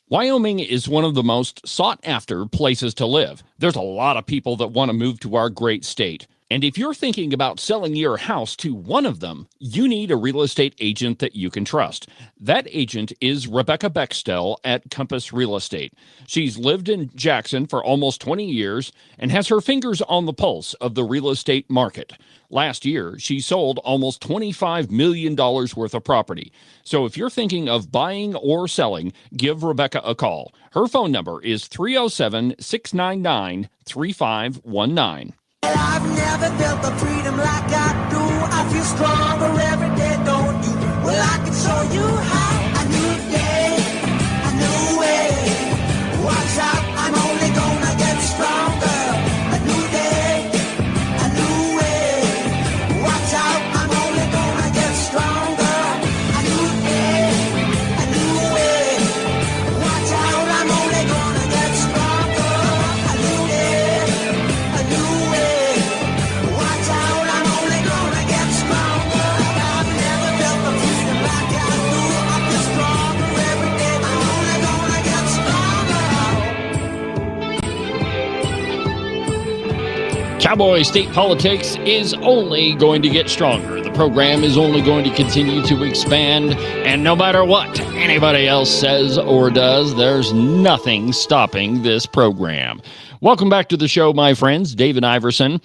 Speaker 3: Wyoming is one of the most sought-after places to live. There's a lot of people that want to move to our great state. And if you're thinking about selling your house to one of them, you need a real estate agent that you can trust. That agent is Rebecca Bextel at Compass Real Estate. She's lived in Jackson for almost 20 years and has her fingers on the pulse of the real estate market. Last year, she sold almost $25 million worth of property. So if you're thinking of buying or selling, give Rebecca a call. Her phone number is 307-699-3519.
Speaker 5: I've never felt the freedom like I do. I feel stronger every day, don't you? Well, I can show you how. A new day, a new way. Watch out, I'm only gonna get stronger. A new day, a new way. Watch out, I'm only gonna get stronger. A new day, a new way. Watch out, I'm only gonna get stronger. A new day, a new way. Watch out, I'm only gonna get stronger. I've never felt the freedom like I do. I feel stronger every day. I'm only gonna get stronger.
Speaker 3: Cowboy State Politics is only going to get stronger. The program is only going to continue to expand, and no matter what anybody else says or does, there's nothing stopping this program. Welcome back to the show, my friends. David Iverson.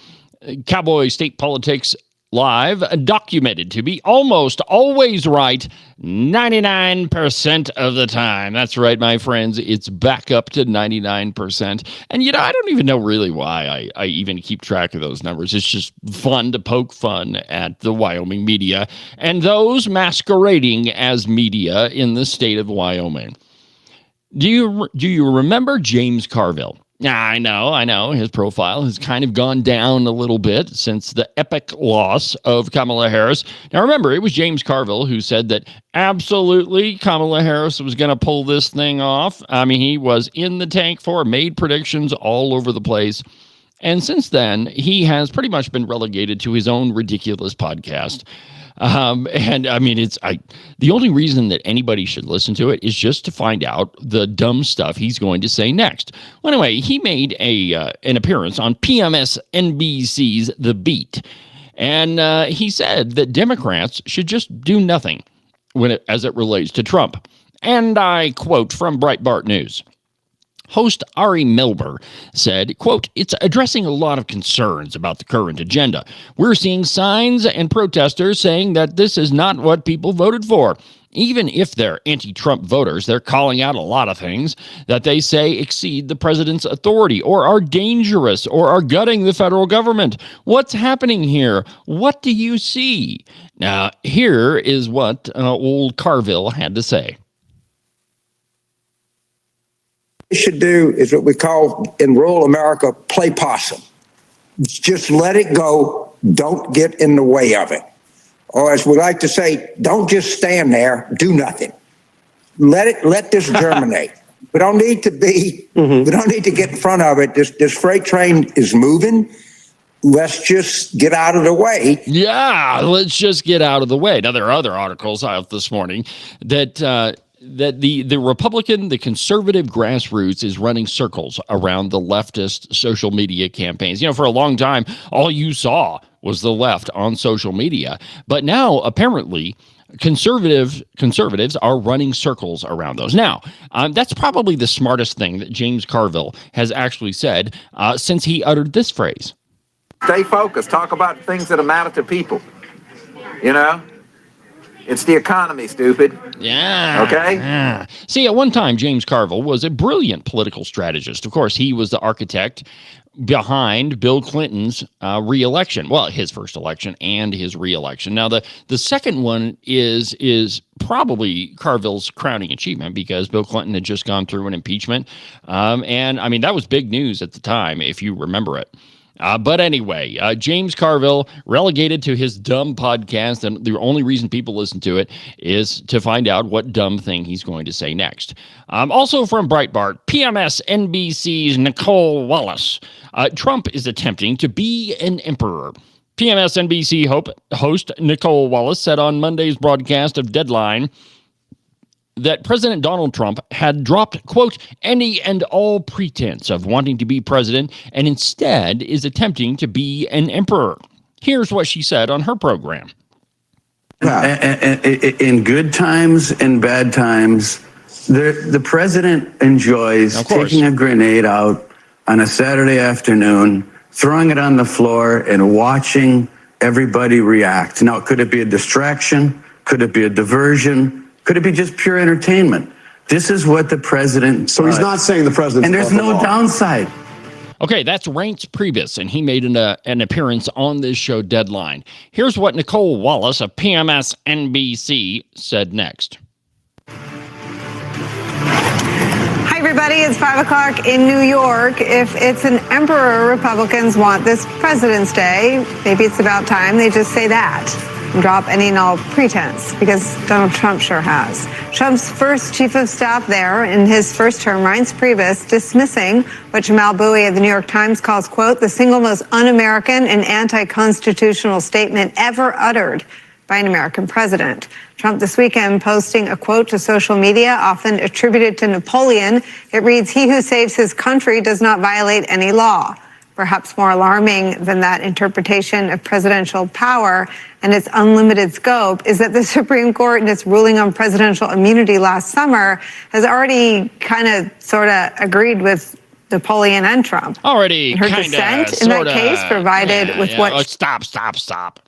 Speaker 3: Cowboy State Politics Live, documented to be almost always right 99% of the time. That's right, my friends. It's back up to 99%. And, I don't even know really why I even keep track of those numbers. It's just fun to poke fun at the Wyoming media and those masquerading as media in the state of Wyoming. Do you remember James Carville? Yeah, I know. His profile has kind of gone down a little bit since the epic loss of Kamala Harris. Now, remember, it was James Carville who said that absolutely Kamala Harris was going to pull this thing off. I mean, he was in the tank for, made predictions all over the place. And since then, he has pretty much been relegated to his own ridiculous podcast. And I mean, the only reason that anybody should listen to it is just to find out the dumb stuff he's going to say next. Well, anyway, he made an appearance on PMS NBC's The Beat, and he said that Democrats should just do nothing as it relates to Trump. And I quote from Breitbart News. Host Ari Melber said, quote, "It's addressing a lot of concerns about the current agenda. We're seeing signs and protesters saying that this is not what people voted for. Even if they're anti-Trump voters, they're calling out a lot of things that they say exceed the president's authority or are dangerous or are gutting the federal government. What's happening here? What do you see?" Now, here is what old Carville had to say.
Speaker 6: Should do is what we call in rural America play possum. Just let it go. Don't get in the way of it. Or as we like to say, don't just stand there, do nothing. Let this germinate. We don't need to be, we don't need to get in front of it. This freight train is moving. Let's just get out of the way.
Speaker 3: Yeah, let's just get out of the way. Now, there are other articles out this morning that the Republican, the conservative grassroots is running circles around the leftist social media campaigns. You know, for a long time, all you saw was the left on social media. But now, apparently, conservatives are running circles around those. Now, that's probably the smartest thing that James Carville has actually said since he uttered this phrase.
Speaker 7: Stay focused. Talk about things that matter to people. You know? It's the economy, stupid.
Speaker 3: Yeah.
Speaker 7: Okay?
Speaker 3: Yeah. See, at one time, James Carville was a brilliant political strategist. Of course, he was the architect behind Bill Clinton's re-election. Well, his first election and his re-election. Now, the second one is probably Carville's crowning achievement because Bill Clinton had just gone through an impeachment. And, I mean, that was big news at the time, if you remember it. But anyway, James Carville relegated to his dumb podcast, and the only reason people listen to it is to find out what dumb thing he's going to say next. Also from Breitbart, PMS NBC's Nicole Wallace. Trump is attempting to be an emperor. PMS NBC host Nicole Wallace said on Monday's broadcast of Deadline that President Donald Trump had dropped, quote, any and all pretense of wanting to be president and instead is attempting to be an emperor. Here's what she said on her program.
Speaker 8: In good times and bad times, the president enjoys taking a grenade out on a Saturday afternoon, throwing it on the floor and watching everybody react. Now, could it be a distraction? Could it be a diversion? Could it be just pure entertainment? This is what the president
Speaker 9: So he's not saying the president.
Speaker 8: And there's no downside.
Speaker 3: Okay, that's Reince Priebus, and he made an appearance on this show Deadline. Here's what Nicole Wallace of PMS NBC said next.
Speaker 10: Hi, everybody. It's 5 o'clock in New York. If it's an emperor Republicans want this President's Day, maybe it's about time they just say that. Drop any and all pretense, because Donald Trump sure has. Trump's first chief of staff there in his first term, Reince Priebus, dismissing what Jamal Bowie of the New York Times calls, quote, the single most un-American and anti-constitutional statement ever uttered by an American president. Trump this weekend posting a quote to social media, often attributed to Napoleon. It reads, he who saves his country does not violate any law. Perhaps more alarming than that interpretation of presidential power and its unlimited scope is that the Supreme Court, in its ruling on presidential immunity last summer, has already kind of sort of agreed with Napoleon and Trump.
Speaker 3: Already
Speaker 10: Her
Speaker 3: kinda,
Speaker 10: dissent in that case provided with what...
Speaker 3: Oh, stop.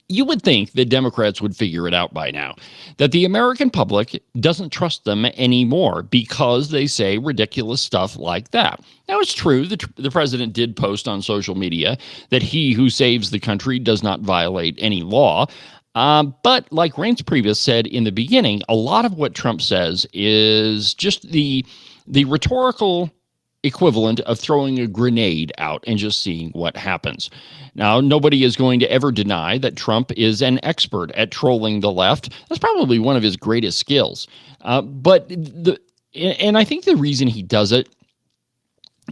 Speaker 3: You would think the Democrats would figure it out by now, that the American public doesn't trust them anymore because they say ridiculous stuff like that. Now, it's true that the president did post on social media that he who saves the country does not violate any law. But like Reince Priebus said in the beginning, a lot of what Trump says is just the rhetorical equivalent of throwing a grenade out and just seeing what happens. Now, nobody is going to ever deny that Trump is an expert at trolling the left. That's probably one of his greatest skills. And I think the reason he does it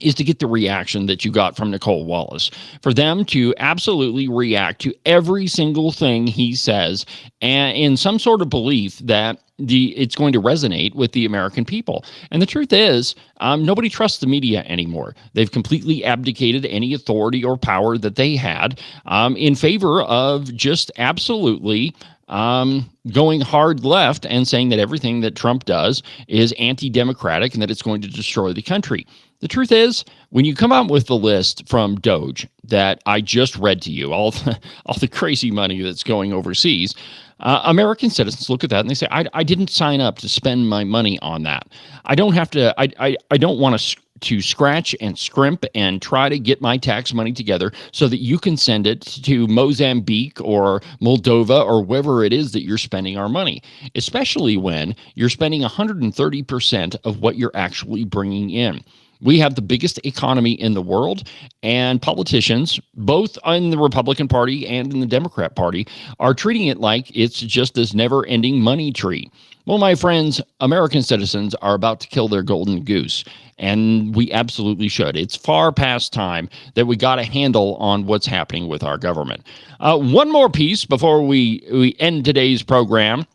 Speaker 3: is to get the reaction that you got from Nicole Wallace, for them to absolutely react to every single thing he says, and in some sort of belief that it's going to resonate with the American people. And the truth is, nobody trusts the media anymore. They've completely abdicated any authority or power that they had in favor of just absolutely going hard left and saying that everything that Trump does is anti-democratic and that it's going to destroy the country. The truth is, when you come out with the list from Doge that I just read to you, all the crazy money that's going overseas, American citizens look at that and they say, I didn't sign up to spend my money on that. I don't have to, I don't want to scratch and scrimp and try to get my tax money together so that you can send it to Mozambique or Moldova or wherever it is that you're spending our money, especially when you're spending 130% of what you're actually bringing in. We have the biggest economy in the world, and politicians, both in the Republican Party and in the Democrat Party, are treating it like it's just this never-ending money tree. Well, my friends, American citizens are about to kill their golden goose, and we absolutely should. It's far past time that we got a handle on what's happening with our government. One more piece before we end today's program.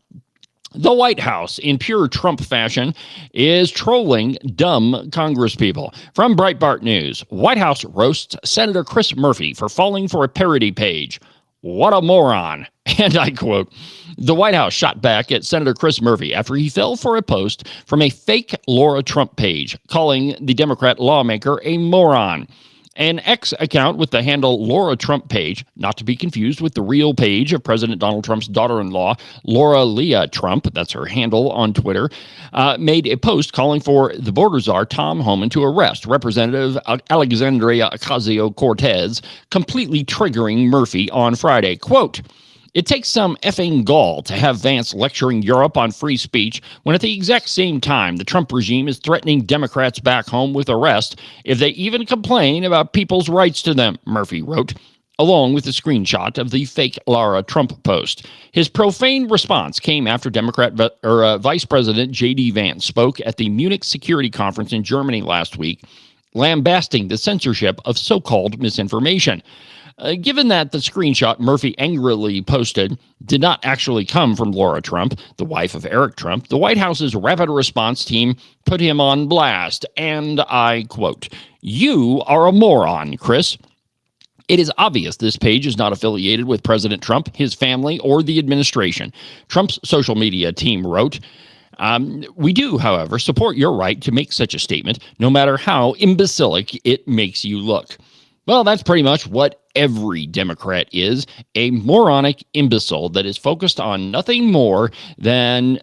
Speaker 3: The White House, in pure Trump fashion, is trolling dumb congresspeople. From Breitbart News, White House roasts Senator Chris Murphy for falling for a parody page. What a moron. And I quote, the White House shot back at Senator Chris Murphy after he fell for a post from a fake Laura Trump page, calling the Democrat lawmaker a moron. An X account with the handle Laura Trump page, not to be confused with the real page of President Donald Trump's daughter-in-law, Laura Leah Trump, that's her handle on Twitter, made a post calling for the border czar Tom Homan to arrest Representative Alexandria Ocasio-Cortez, completely triggering Murphy on Friday. Quote, it takes some effing gall to have Vance lecturing Europe on free speech when at the exact same time the Trump regime is threatening Democrats back home with arrest if they even complain about people's rights to them, Murphy wrote, along with a screenshot of the fake Laura Trump post. His profane response came after Vice President J.D. Vance spoke at the Munich Security Conference in Germany last week, lambasting the censorship of so-called misinformation. Given that the screenshot Murphy angrily posted did not actually come from Laura Trump, the wife of Eric Trump, the White House's rapid response team put him on blast, and I quote, you are a moron, Chris. It is obvious this page is not affiliated with President Trump, his family, or the administration. Trump's social media team wrote, we do, however, support your right to make such a statement, no matter how imbecilic it makes you look. Well, that's pretty much what every Democrat is, a moronic imbecile that is focused on nothing more than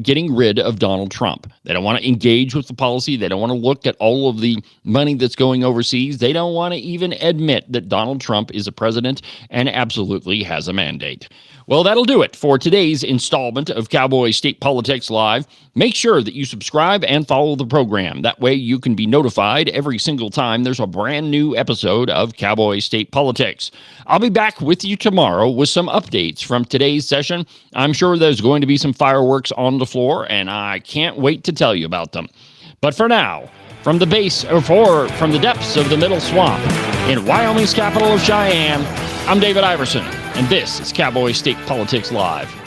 Speaker 3: getting rid of Donald Trump. They don't want to engage with the policy. They don't want to look at all of the money that's going overseas. They don't want to even admit that Donald Trump is a president and absolutely has a mandate. Well, that'll do it for today's installment of Cowboy State Politics Live. Make sure that you subscribe and follow the program. That way you can be notified every single time there's a brand new episode of Cowboy State Politics. I'll be back with you tomorrow with some updates from today's session. I'm sure there's going to be some fireworks on the floor, and I can't wait to tell you about them. But for now, from the depths of the Middle Swamp in Wyoming's capital of Cheyenne, I'm David Iverson, and this is Cowboy State Politics Live.